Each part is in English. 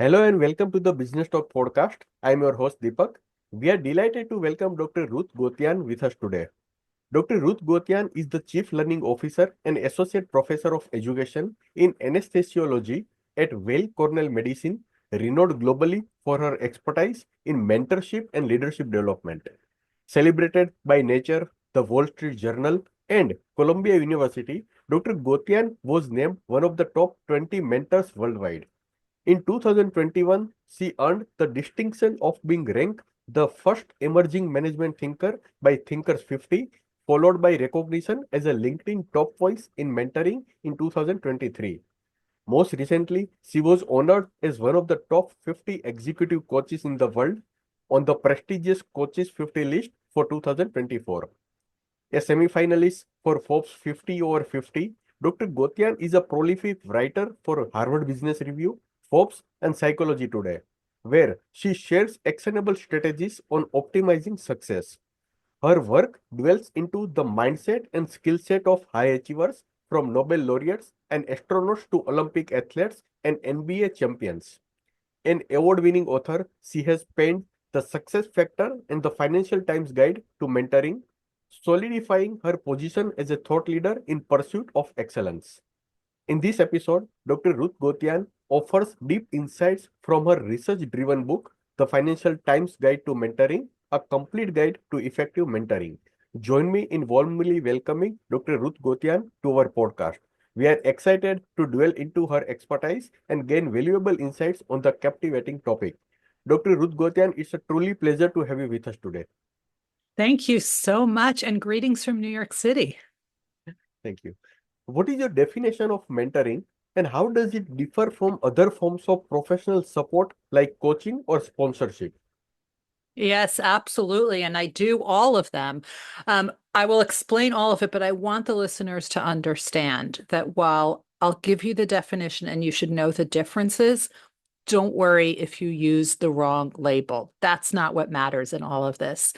Hello and welcome to the Business Talk podcast. I am your host Deepak. We are delighted to welcome Dr. Ruth Gotian with us today. Dr. Ruth Gotian is the Chief Learning Officer and Associate Professor of Education in Anesthesiology at Weill Cornell Medicine, renowned globally for her expertise in mentorship and leadership development. Celebrated by Nature, the Wall Street Journal, and Columbia University, Dr. Gotian was named one of the top 20 mentors worldwide. In 2021, she earned the distinction of being ranked the first emerging management thinker by Thinkers 50, followed by recognition as a LinkedIn top voice in mentoring in 2023. Most recently, she was honored as one of the top 50 executive coaches in the world on the prestigious Coaches 50 list for 2024. A semi-finalist for Forbes 50 over 50, Dr. Gotian is a prolific writer for Harvard Business Review, Forbes, and Psychology Today, where she shares actionable strategies on optimizing success. Her work dwells into the mindset and skill set of high achievers, from Nobel laureates and astronauts to Olympic athletes and NBA champions. An award-winning author, she has penned The Success Factor and the Financial Times Guide to Mentoring, solidifying her position as a thought leader in pursuit of excellence. In this episode, Dr. Ruth Gotian offers deep insights from her research-driven book, The Financial Times Guide to Mentoring, a complete guide to effective mentoring. Join me in warmly welcoming Dr. Ruth Gotian to our podcast. We are excited to dwell into her expertise and gain valuable insights on the captivating topic. Dr. Ruth Gotian, it's a truly pleasure to have you with us today. Thank you so much, and greetings from New York City. Thank you. What is your definition of mentoring and how does it differ from other forms of professional support like coaching or sponsorship? Yes, absolutely. And I do all of them. I will explain all of it, but I want the listeners to understand that while I'll give you the definition and you should know the differences, don't worry if you use the wrong label. That's not what matters in all of this.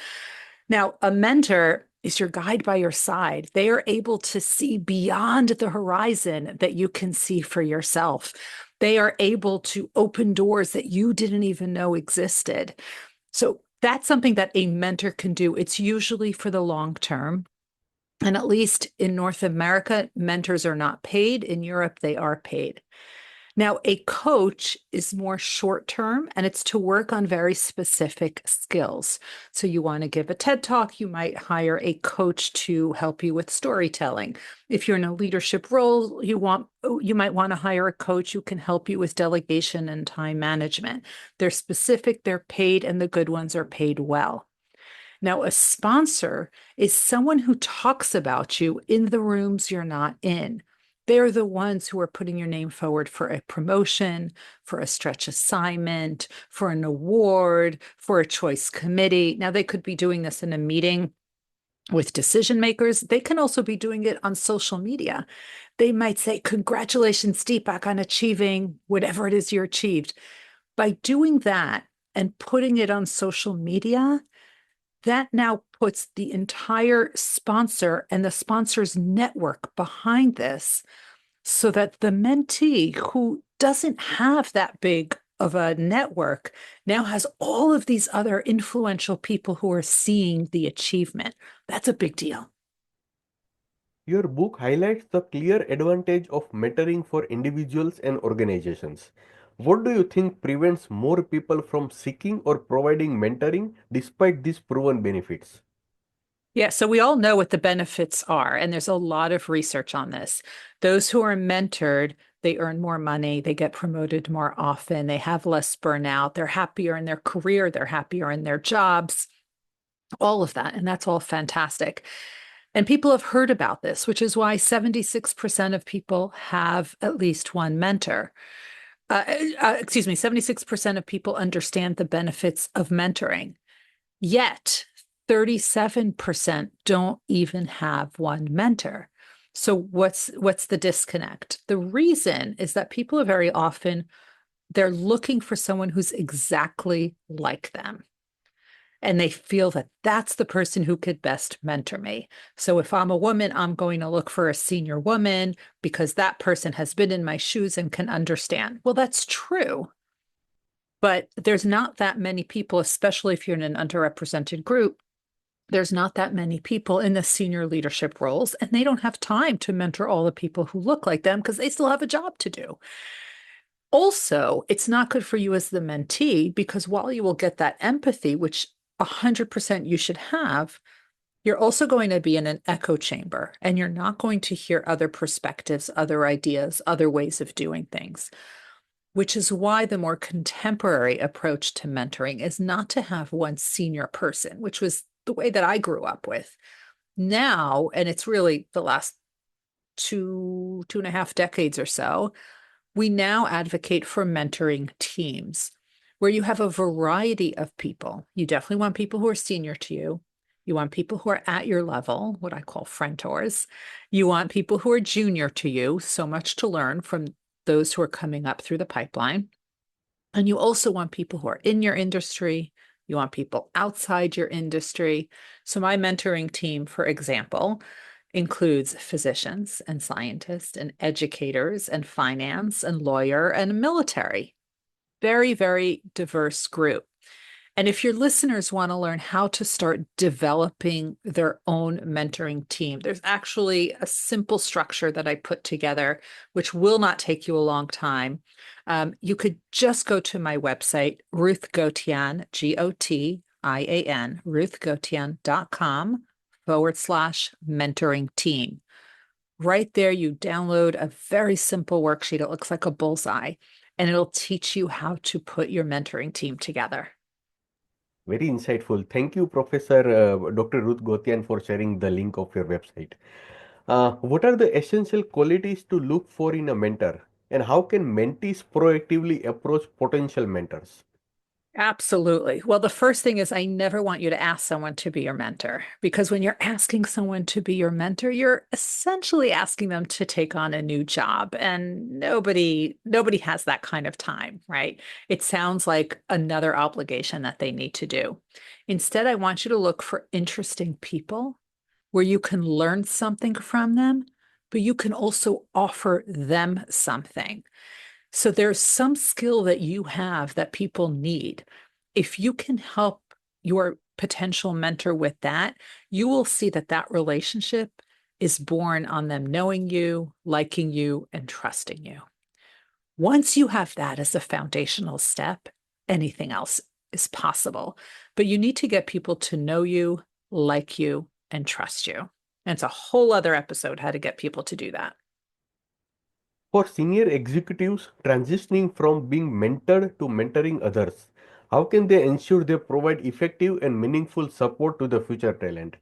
Now, a mentor is your guide by your side. They are able to see beyond the horizon that you can see for yourself. They are able to open doors that you didn't even know existed. So that's something that a mentor can do. It's usually for the long term. And at least in North America, mentors are not paid. In Europe, they are paid. Now, a coach is more short term and it's to work on very specific skills. So, you want to give a TED talk, you might hire a coach to help you with storytelling. If you're in a leadership role, you might want to hire a coach who can help you with delegation and time management. They're specific, they're paid, and the good ones are paid well. Now, a sponsor is someone who talks about you in the rooms you're not in. They're the ones who are putting your name forward for a promotion, for a stretch assignment, for an award, for a choice committee. Now, they could be doing this in a meeting with decision makers. They can also be doing it on social media. They might say, "Congratulations, Deepak, on achieving whatever it is you achieved." By doing that and putting it on social media, that now puts the entire sponsor and the sponsor's network behind this so that the mentee who doesn't have that big of a network now has all of these other influential people who are seeing the achievement. That's a big deal. Your book highlights the clear advantage of mentoring for individuals and organizations. What do you think prevents more people from seeking or providing mentoring despite these proven benefits? Yeah, so we all know what the benefits are, and there's a lot of research on this. Those who are mentored, they earn more money, they get promoted more often, they have less burnout, they're happier in their career, they're happier in their jobs, all of that. And that's all fantastic. And people have heard about this, which is why 76% of people have at least one mentor. 76% of people understand the benefits of mentoring. Yet 37% don't even have one mentor. So what's the disconnect? The reason is that people are very often, they're looking for someone who's exactly like them. And they feel that that's the person who could best mentor me. So if I'm a woman, I'm going to look for a senior woman because that person has been in my shoes and can understand. Well, that's true. But there's not that many people, especially if you're in an underrepresented group, there's not that many people in the senior leadership roles, and they don't have time to mentor all the people who look like them because they still have a job to do. Also, it's not good for you as the mentee because while you will get that empathy, which 100% you should have, you're also going to be in an echo chamber and you're not going to hear other perspectives, other ideas, other ways of doing things, which is why the more contemporary approach to mentoring is not to have one senior person, which was the way that I grew up with. Now, and it's really the last two and a half decades or so, we now advocate for mentoring teams where you have a variety of people. You definitely want people who are senior to you. You want people who are at your level, what I call friendtors. You want people who are junior to you, so much to learn from those who are coming up through the pipeline. And you also want people who are in your industry. You want people outside your industry. So my mentoring team, for example, includes physicians and scientists and educators and finance and lawyer and military. Very, very diverse group. And if your listeners want to learn how to start developing their own mentoring team, there's actually a simple structure that I put together, which will not take you a long time. You could just go to my website, Ruth Gotian, Gotian, ruthgotian.com/mentoring team. Right there, you download a very simple worksheet. It looks like a bullseye, and it'll teach you how to put your mentoring team together. Very insightful. Thank you, Professor Dr. Ruth Gotian, for sharing the link of your website. What are the essential qualities to look for in a mentor, and how can mentees proactively approach potential mentors? Absolutely. Well, the first thing is I never want you to ask someone to be your mentor because when you're asking someone to be your mentor, you're essentially asking them to take on a new job and nobody has that kind of time, right? It sounds like another obligation that they need to do. Instead, I want you to look for interesting people where you can learn something from them, but you can also offer them something. So there's some skill that you have that people need. If you can help your potential mentor with that, you will see that that relationship is born on them knowing you, liking you, and trusting you. Once you have that as a foundational step, anything else is possible. But you need to get people to know you, like you, and trust you. And it's a whole other episode how to get people to do that. For senior executives transitioning from being mentored to mentoring others, how can they ensure they provide effective and meaningful support to the future talent?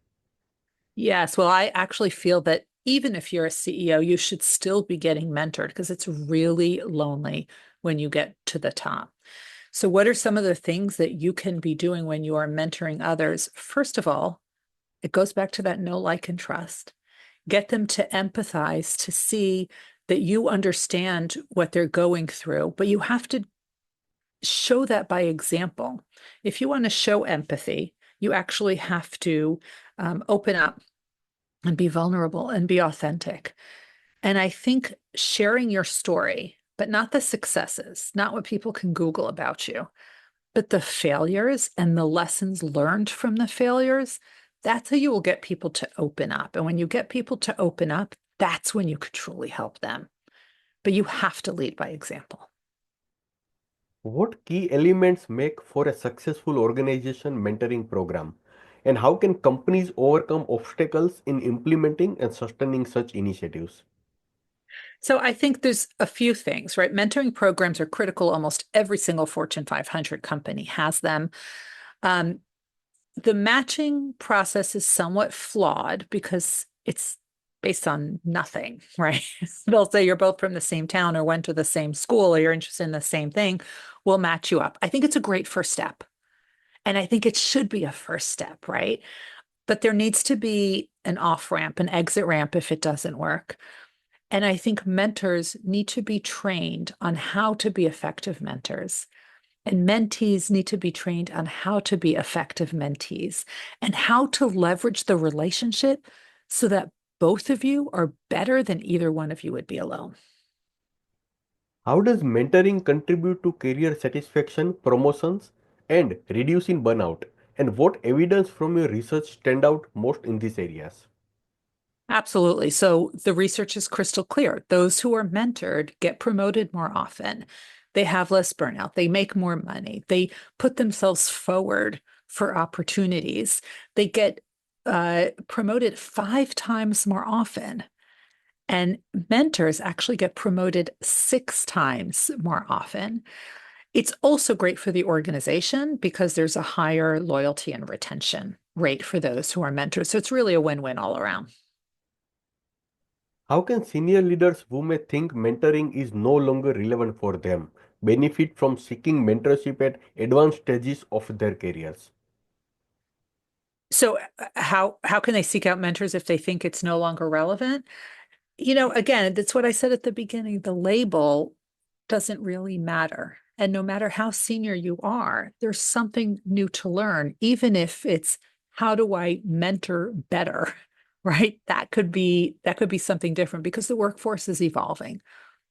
Yes, well, I actually feel that even if you're a CEO, you should still be getting mentored because it's really lonely when you get to the top. So, what are some of the things that you can be doing when you are mentoring others? First of all, it goes back to that know, like, and trust. Get them to empathize, to see that you understand what they're going through, but you have to show that by example. If you want to show empathy, you actually have to open up and be vulnerable and be authentic. And I think sharing your story, but not the successes, not what people can Google about you, but the failures and the lessons learned from the failures, that's how you will get people to open up. And when you get people to open up, that's when you could truly help them. But you have to lead by example. What key elements make for a successful organization mentoring program? And how can companies overcome obstacles in implementing and sustaining such initiatives? So I think there's a few things, right? Mentoring programs are critical. Almost every single Fortune 500 company has them. Um, the matching process is somewhat flawed because it's based on nothing, right? They'll say you're both from the same town or went to the same school or you're interested in the same thing. We'll match you up. I think it's a great first step. And I think it should be a first step, right? But there needs to be an off ramp, an exit ramp if it doesn't work. And I think mentors need to be trained on how to be effective mentors. And mentees need to be trained on how to be effective mentees and how to leverage the relationship so that both of you are better than either one of you would be alone. How does mentoring contribute to career satisfaction, promotions, and reducing burnout? And what evidence from your research stand out most in these areas? Absolutely. So the research is crystal clear. Those who are mentored get promoted more often. They have less burnout. They make more money. They put themselves forward for opportunities. They get promoted 5 times more often. And mentors actually get promoted 6 times more often. It's also great for the organization because there's a higher loyalty and retention rate for those who are mentors. So it's really a win-win all around. How can senior leaders who may think mentoring is no longer relevant for them benefit from seeking mentorship at advanced stages of their careers? So how can they seek out mentors if they think it's no longer relevant? Again, that's what I said at the beginning. The label doesn't really matter. And no matter how senior you are, there's something new to learn, even if it's how do I mentor better, right? That could be something different because the workforce is evolving.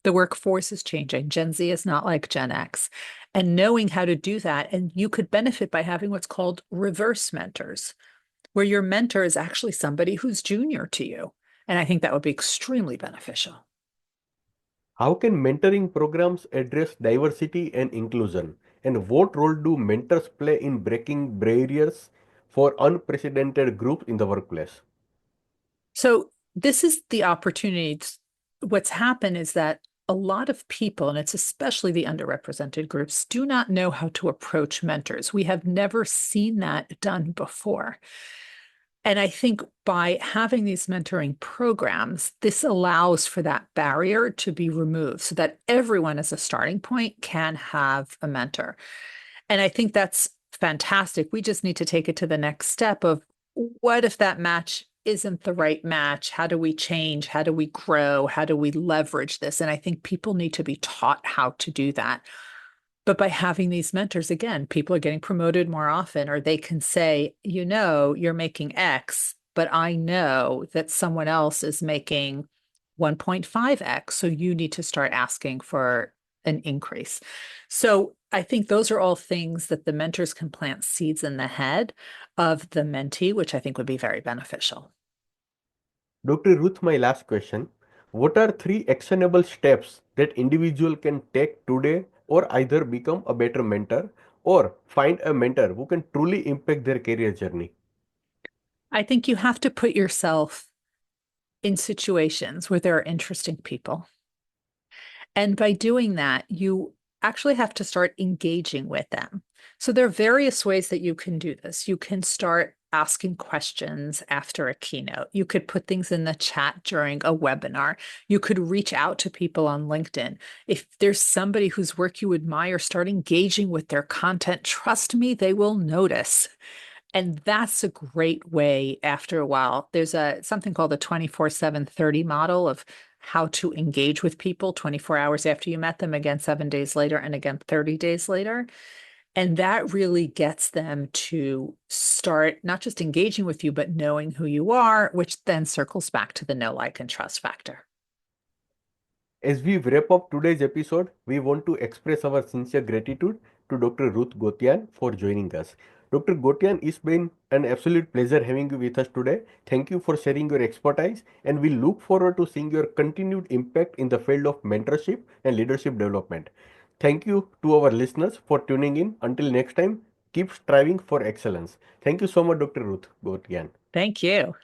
The workforce is changing. Gen Z is not like Gen X. And knowing how to do that, and you could benefit by having what's called reverse mentors, where your mentor is actually somebody who's junior to you. And I think that would be extremely beneficial. How can mentoring programs address diversity and inclusion? And what role do mentors play in breaking barriers for unprecedented groups in the workplace? So this is the opportunity. What's happened is that a lot of people, and it's especially the underrepresented groups, do not know how to approach mentors. We have never seen that done before. And I think by having these mentoring programs, this allows for that barrier to be removed so that everyone as a starting point can have a mentor. And I think that's fantastic. We just need to take it to the next step of what if that match isn't the right match? How do we change? How do we grow? How do we leverage this? And I think people need to be taught how to do that. But by having these mentors, again, people are getting promoted more often, or they can say, you're making X, but I know that someone else is making 1.5X. So you need to start asking for an increase. So I think those are all things that the mentors can plant seeds in the head of the mentee, which I think would be very beneficial. Dr. Ruth, my last question. What are three actionable steps that individual can take today or either become a better mentor or find a mentor who can truly impact their career journey? I think you have to put yourself in situations where there are interesting people. And by doing that, you actually have to start engaging with them. So there are various ways that you can do this. You can start asking questions after a keynote. You could put things in the chat during a webinar. You could reach out to people on LinkedIn. If there's somebody whose work you admire, start engaging with their content. Trust me, they will notice. And that's a great way after a while. There's something called the 24/7/30 model of how to engage with people 24 hours after you met them, again 7 days later, and again 30 days later. And that really gets them to start not just engaging with you, but knowing who you are, which then circles back to the know, like, and trust factor. As we wrap up today's episode, we want to express our sincere gratitude to Dr. Ruth Gotian for joining us. Dr. Gotian, it's been an absolute pleasure having you with us today. Thank you for sharing your expertise, and we look forward to seeing your continued impact in the field of mentorship and leadership development. Thank you to our listeners for tuning in. Until next time, keep striving for excellence. Thank you so much, Dr. Ruth Gotian. Thank you.